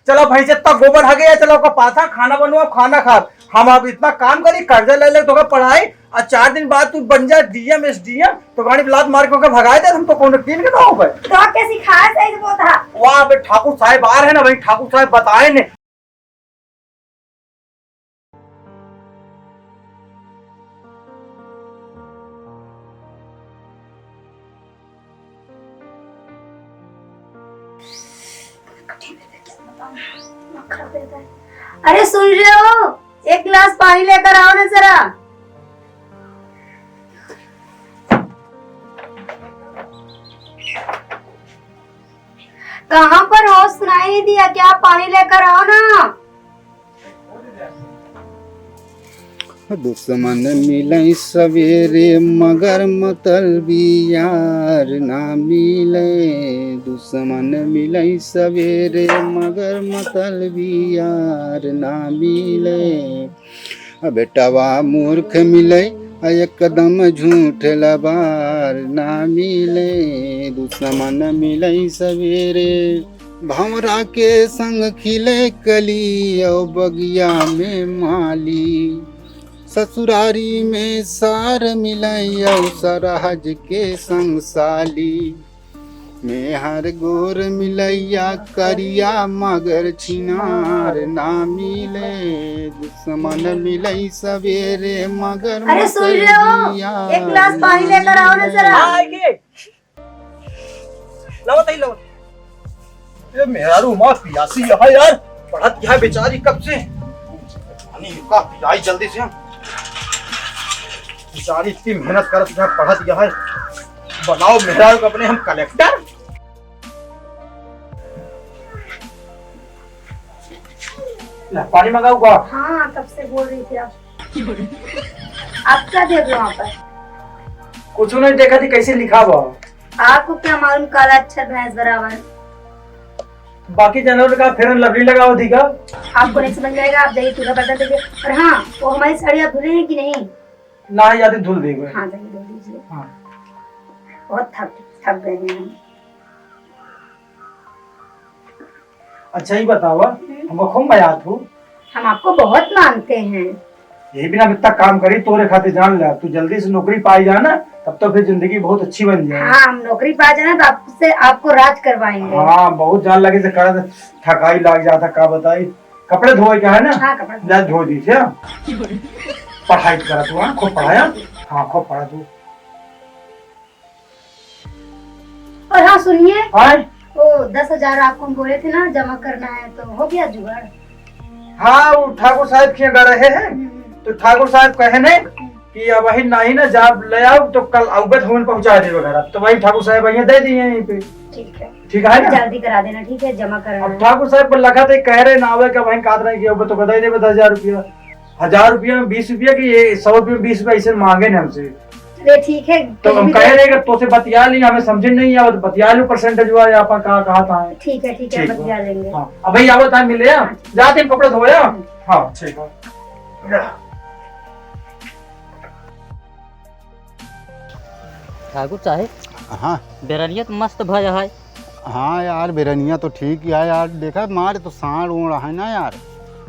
चलो भाई से इतना गोबर हगे है, चलो का पाथा खाना बनवा खाना खा। हम अब इतना काम करी कर्जा ले ले तो का पढ़ाई और 4 दिन बाद तू बन जा डीएम एसडीएम तो गाड़ी लात मार के भगाए दे हम तो कौन तीन के ना हो गए। तो कैसी खास सही बोल था वहां पे ठाकुर साहब आ रहे हैं ना भाई, ठाकुर साहब बताए ने। अरे सुन रहे हो, एक गिलास पानी लेकर आओ ना जरा। कहाँ पर हो, सुनाई नहीं दिया क्या? पानी लेकर आओ ना। दुश्मन मिले सवेरे मगर मतलबी यार ना मिले। दुश्मन मिले सवेरे मगर मतलबी यार ना मिले। बेटवा मूर्ख मिले एकदम झूठ लबार ना मिले। दुश्मन मिले सवेरे भंवरा के संग खिले कली और बगिया में माली। ससुरारी में सार मिलैया सरहज के संग साली। में हर गोर मिलैया करिया मगर छिनार ना मिले। दुश्मन मिलै सवेरे मगर अरे सुन रहे हो, एक गिलास पानी लेकर आओ ना जरा। लो ये मेरा रूमा पियासी है यार, पढ़त क्या है बेचारी कब से पानी का पिलाई जल्दी से। बेचारी इतनी मेहनत करत है, पढ़त यह है। बनाओ मेरा अपने हम कलेक्टर। पानी मंगाऊंगा। हाँ तब से बोल रही थी आप क्या देख रहे हो वहाँ पर? कुछ नहीं देखा थी कैसे लिखा हुआ। आपको क्या मालूम, काला अक्षर भैंस बराबर। बाकी जानवर का फेरन लवली लगा हुआ थी क्या? आपको नहीं समझ में आएगा, आप जाइए चूल्हा बर्तन देखिए। और हाँ, वो हमारी साड़ी आप धुले हैं कि नहीं? ना ही याद धुल दी। हाँ जाइए धुल दीजिए। हाँ। बहुत थक गए हैं हम। अच्छा ही बताओ, हमको खूब मजा आती। हम आपको बहुत मानते हैं। यही बिना इतना काम करी तोरे खाते जान ले, तू जल्दी से नौकरी पाई जा ना, तब तो फिर जिंदगी बहुत अच्छी बन जाए। हाँ हम नौकरी पा जाना तो आपसे आपको राज करवाएंगे। हाँ बहुत जान लगे से कर थकाई लग जाता का बताई। कपड़े धोए क्या है ना? हाँ कपड़े धो दी थे। पढ़ाई करा तू? हाँ खूब पढ़ाया। हाँ खूब पढ़ा तू। और हाँ सुनिए, वो 10,000 आपको बोले थे ना जमा करना है, तो हो गया जुगाड़? हाँ वो ठाकुर साहब किया गा रहे हैं, तो ठाकुर साहब कहे ने कि अब वही नहीं ना जब ले आओ तो कल अवगत होने पहुंचा दे वगैरह, तो वही ठाकुर साहब वही दे दिए यहीं पे। ठीक है ना? जल्दी करा देना, ठीक है जमा करना। अब ठाकुर साहब पर लगा थे कह रहे ना आवे का वही काट रहे कि तो बता दे 10,000 रुपया। 1000 रुपया में 20 रुपया की, ये 100 रुपया में 20 रुपया ऐसे मांगे ना हमसे। अरे ठीक है, तो हम कह रहे तो से बतिया ली, हमें समझ नहीं आया तो बतिया लो परसेंटेज हुआ या अपन कहा था। ठीक है बतिया लेंगे। हाँ अब भाई आवत टाइम मिले जाते हैं कपड़े धोया। हाँ ठीक है। ठाकुर साहब, हाँ बेरनिया तो मस्त भज है। हाँ यार बेरनिया तो ठीक ही है यार। देखा मारे तो सांड उड़ है ना यार,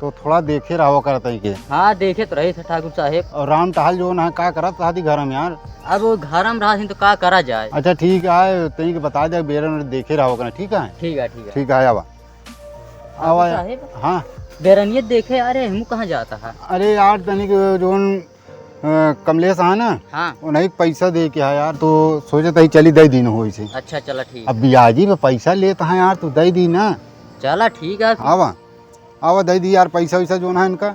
तो थोड़ा देखे रहो करते के। हाँ देखे तो रहे थे ठाकुर साहब। और राम टहल जो है का करत शादी घर में यार। अब वो घर में रहा तो का करा जाए। अच्छा ठीक है, तई के बता दे बेरन देखे रहो करना। ठीक है ठीक है आवा आवा। हाँ बेरनिया देखे। अरे हम कहाँ जाता है? अरे यार तनिक जो कमलेश है ना, हाँ उन्हें पैसा दे के है यार, तो सोचे तही चली दे दिन हो। अच्छा चला ठीक। अब ब्याजी पे पैसा लेता है यार, तो दे दी ना। चला ठीक है। आवा आवा दे दी यार पैसा वैसा जो है इनका,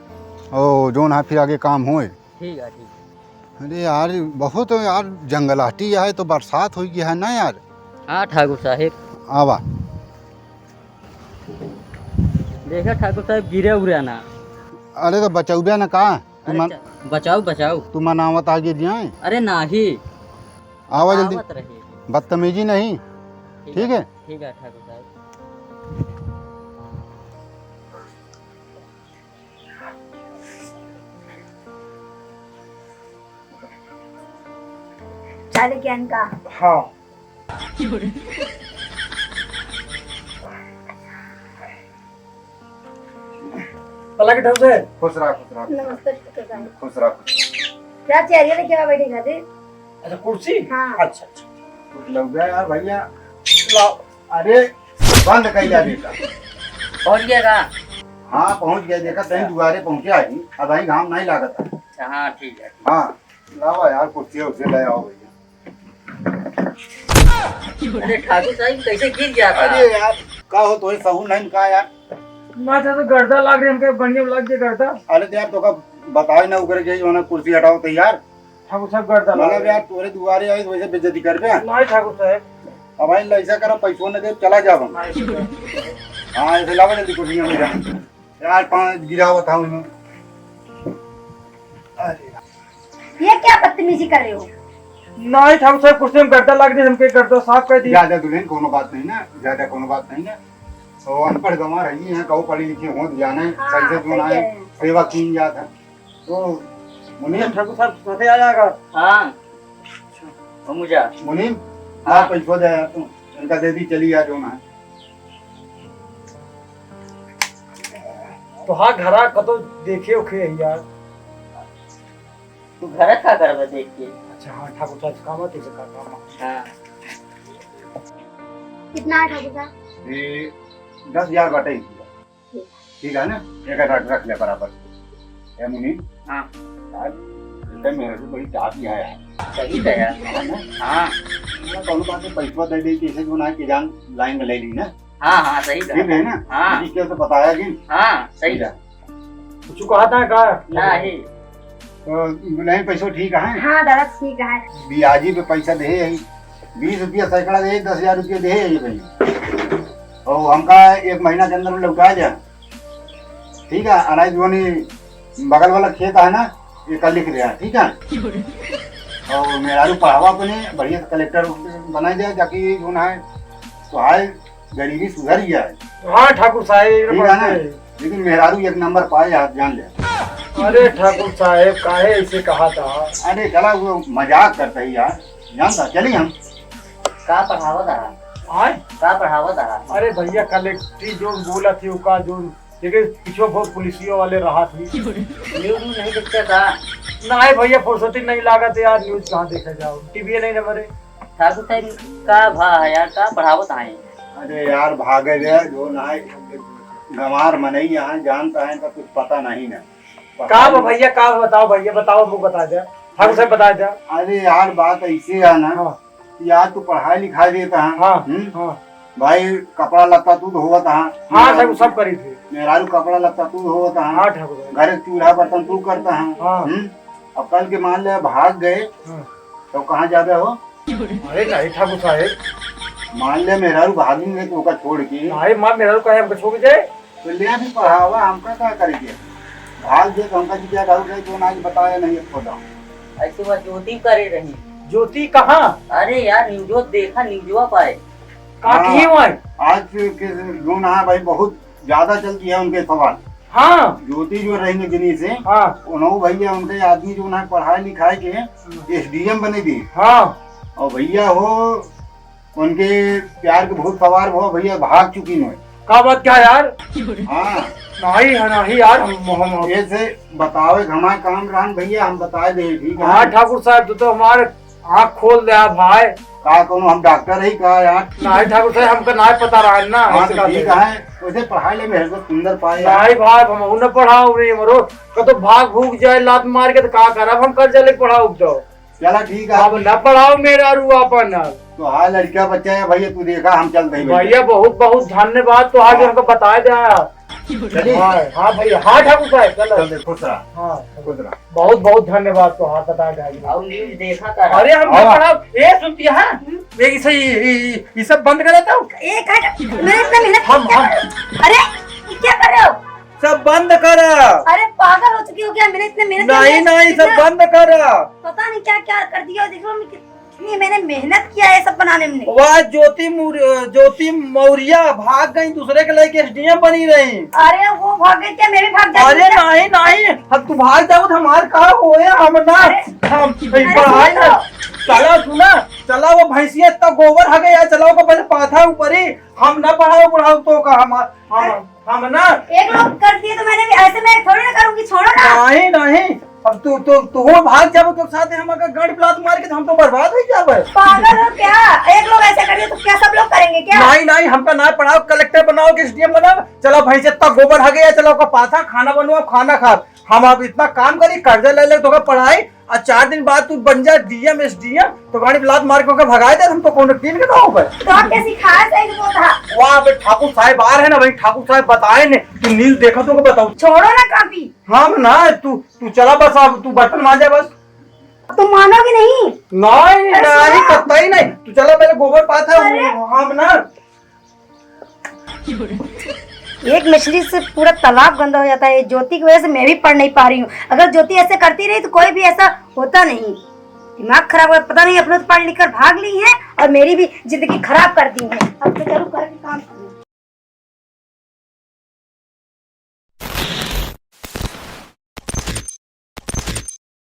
और जो है फिर आगे काम होए। ठीक है। अरे यार बहुत यार जंगलाटी है, तो बरसात हो गया है ना यार। हाँ ठाकुर साहब। आवा देखा ठाकुर साहब गिरे उरे ना। अरे तो बचौबे ना का बचाओ तू मनावत आगे जाए। अरे नाही आवा जल्दी, रहे बदतमीजी नहीं। ठीक है ठाकुर साहब। चाले क्या इनका? हाँ चला के ढंग से। खुश रहा खुश रहा नमस्ते ठाकुर साहब। खुश रहा खुश रहा। क्या चाहिए लेके आ बैठे खातिर? अच्छा कुर्सी। हाँ। अच्छा अच्छा कुछ लग गया यार भैया। लाओ। अरे बंद कर लिया बेटा। पहुंच गया का? हाँ पहुंच गया, देखा तहीं दुआरे पहुंचा ही, अब आई घाम नहीं लागत है। अच्छा हाँ ठीक है। हाँ लाओ यार कुर्सी उसे ले आओ भैया। अरे ठाकुर साहब कैसे गिर गया था? अरे यार का हो तो सहू नहीं का यार। ना तो गर्दा लाग रही हमके, बढ़िया लग गया गर्दा। अरे तो यार तो का बताए ना उकर के जो कुर्सी हटाओ तैयार। ठाकुर साहब गर्दा लाग मतलब यार तोरे दुआरे आई तो वैसे बेइज्जती कर पे। नहीं ठाकुर साहब। अब आई ऐसा करो पैसों न दे चला जाओ हम। हाँ ऐसे लाओ जल्दी कुर्सी में जा यार, 5 गिरावत था उन्होंने। अरे ये क्या बदतमीजी कर रहे हो? नहीं ठाकुर साहब कुर्सी में गर्दा लाग रही हमके, गर्दा साफ कर दी। ज्यादा दुल्हन कोनो बात नहीं ना, ज्यादा कोनो बात नहीं ना। तो अनपढ़ गंवा रही है, कहो पढ़ी लिखी हो जाना है, हाँ, कैसे जो ना सही है है। सेवा की जाता है। तो मुनीम ठाकुर साहब साथे आ जाएगा। हाँ मुझा मुनीम हाँ। आप पैसों दे यार, तू इनका दे दी चली आ जो ना है। तो हाँ घरा कतो देखे ओखे है यार। तू घर का कर देख के। अच्छा हाँ ठाकुर साहब काम है, तुझे का काम है। हाँ कितना है ठाकुर साहब? ये 10,000 बटे ठीक है ना, एक रख ले बराबर। ए मुनीम हाँ यार इतने मेरे से बड़ी चाहती है यार। सही है यार। है ना? हाँ कोनो बात में पैसा दे दी कैसे जो ना है कि जान लाइन में ले ली ना, हाँ हाँ सही ठीक है। है ना। हाँ। जिसके से बताया कि हाँ सही है। कुछ कहा था का? नहीं तो नहीं पैसों ठीक है। हाँ दादा ठीक है। ब्याजी पे पैसा दे है 20 रुपया सैकड़ा दे, 10,000 रुपया दे है ये भाई। और हमका 1 महीना के अंदर में लौटा जाए, ठीक है। अनाज जोनी बगल वाला खेत है ना, ये कल लिख दिया, ठीक है। और मेरा पढ़ावा अपने बढ़िया से कलेक्टर बना दिया, ताकि जो ना है तो हाल गरीबी सुधर जाए, हाँ ठाकुर साहब ठीक है ना। लेकिन मेहरारू 1 नंबर पाए आप जान ले। अरे ठाकुर साहब काहे ऐसे कहा था? अरे चला वो मजाक करता ही यार, जानता चलिए हम। का पढ़ावत रहा? आए का पढ़ावत रहा? अरे भैया कलेक्ट्री जो बोला थी उसका जो, लेकिन पीछे बहुत पुलिसियों वाले रहा थी। न्यूज नहीं देखते था? नहीं भैया फुर्सती नहीं लागत यार, न्यूज कहाँ देखा जाओ, टीवी नहीं नंबर है। ठाकुर साहब का भा है यार, का पढ़ावत आए? अरे यार भागे गए जो ना है गंवार मनई यहाँ जानता है तो कुछ पता नहीं ना। का भैया का बताओ, भैया बताओ, वो बता दे ठाकुर साहब बता दे। अरे यार बात ऐसी है ना, हाँ यार तू पढ़ाई लिखाई देता है। हाँ हाँ भाई कपड़ा लत्ता तू धोवत है। हाँ साहब सब करी थी। मेहरारू कपड़ा लत्ता तू धोवत है। हाँ ठाकुर साहब। घर चूल्हा बर्तन तू करता है। हाँ। अब कल के मान ले भाग गए हाँ। तो कहाँ जाते हो? अरे नहीं ठाकुर साहब, मान ले मेहरारू भागेंगे तो ओका छोड़ के नहीं माँ मेरा कहे हमको छोड़ जाए। तो ले भी पढ़ावा हमका क्या करेंगे? भाग गए तो हमका क्या डाउट है जो ना बताया नहीं खोदा। ऐसे वह ज्योति करे रही। ज्योति कहाँ? अरे यार न्यूजो देखा, न्यूजो पाए। कहाँ की हुआ? आज के जो ना है भाई बहुत ज्यादा चलती है उनके सवाल। हाँ ज्योति जो रहेंगे जिन्हीं से हाँ उन्होंने भैया उनके आदमी जो ना पढ़ाई लिखाई के SDM बने दी। हाँ और भैया हो उनके प्यार के बहुत सवार हो भैया भाग चुकी नो। का बात क्या यार? हाँ नहीं है नहीं यार, हम ऐसे बतावे हमारे काम रहन भैया हम बता दे, ठीक है। हाँ ठाकुर साहब तू तो हमारे आँख खोल दिया भाई। का कोनो हम डॉक्टर ही का यार। नहीं ठाकुर साहब हमको नहीं पता रहा है ना। हाँ ऐसे तो ठीक कहते। है, वैसे पढ़ाई ले मेरे को सुंदर पाए यार। नहीं भाई हम न पढ़ाओ रे मरो, कतो भाग भूग जाए लात मार के तो का करब, हम कर्जा लेके पढ़ाओ तो। चला ठीक है। अब न पढ़ाओ मेरा रू अपन। तो हाँ लड़का बच्चा है भैया, तू देखा हम चलते ही भैया बहुत बहुत धन्यवाद, तो आगे हमको बताया जाए। चलिए हाँ भैया, हाँ ठाकुर साहब चलो। चल दे, खुश रहा हाँ खुश रहा। बहुत बहुत धन्यवाद, तो हाँ बता जाए। और न्यूज देखा कर। अरे हम हाँ। पढ़ा ये सुनती है ये सब बंद कर देता हूँ। एक मैंने इतना मेहनत हम अरे ये क्या कर रहे हो? सब बंद कर। अरे पागल हो चुकी हो क्या? मैंने इतने मेहनत नहीं नहीं सब बंद कर। पता नहीं क्या क्या कर दिया। देखो मैं कितनी मैंने मेहनत किया है सब बनाने में। वह ज्योति मौर्य भाग गई, दूसरे के लेके SDM बनी रही। अरे वो भाग गई क्या? मैं भी भाग जाती अरे क्या? नहीं नहीं, हम तू भाग जाओ तो हमारे कहा होए, हम ना हम पढ़ाई ना। चला सुना, चला वो भैंसिया इतना गोबर हगे यार, चलाओ को पहले पाथा ऊपर ही, हम ना पढ़ाओ तो का हम हम ना एक लोग करती है तो मैंने भी ऐसे मैं थोड़ी ना करूंगी, छोड़ो ना। नहीं नहीं, अब तू भाग जाबो तो साथ हम अगर गाड़ी प्लाट मार के तो हम तो बर्बाद हो जाबे। पागल हो क्या? एक लोग ऐसे कर दिए तो क्या सब लोग करेंगे क्या? नहीं नहीं, हमका ना पढ़ाओ, कलेक्टर बनाओ कि एसडीएम बनाओ, चलो भाई जितना गोबर हगे या चलो का पाथा खाना बनवाओ खाना खा। हम अब इतना काम करी, कर्जा ले ले तो का पढ़ाई, और 4 दिन बाद तू बन जा डीएम एसडीएम तो गाड़ी प्लाट मार के भगाए दे, हम तो कौन टीम के ना हो गए। तो आप कैसी खास है वो था? वहाँ पे ठाकुर साहब आ रहे हैं ना भाई, ठाकुर साहब बताए ने, तू नील देखा तो बताओ। छोड़ो ना काफी। हम ना तू चला बस, अब तू बर्तन मांजा बस। तुम मानोगे नहीं। नहीं नहीं कतई नहीं, तू चला पहले गोबर पाथा। अरे। हम ना एक मछली से पूरा तालाब गंदा हो जाता है। ज्योति की वजह से मैं भी पढ़ नहीं पा रही हूँ। अगर ज्योति ऐसे करती रही तो कोई भी ऐसा होता नहीं। दिमाग खराब हो, पता नहीं अपने तो पढ़ लिख कर भाग ली है और मेरी भी जिंदगी खराब कर दी है। अब तो चलो कर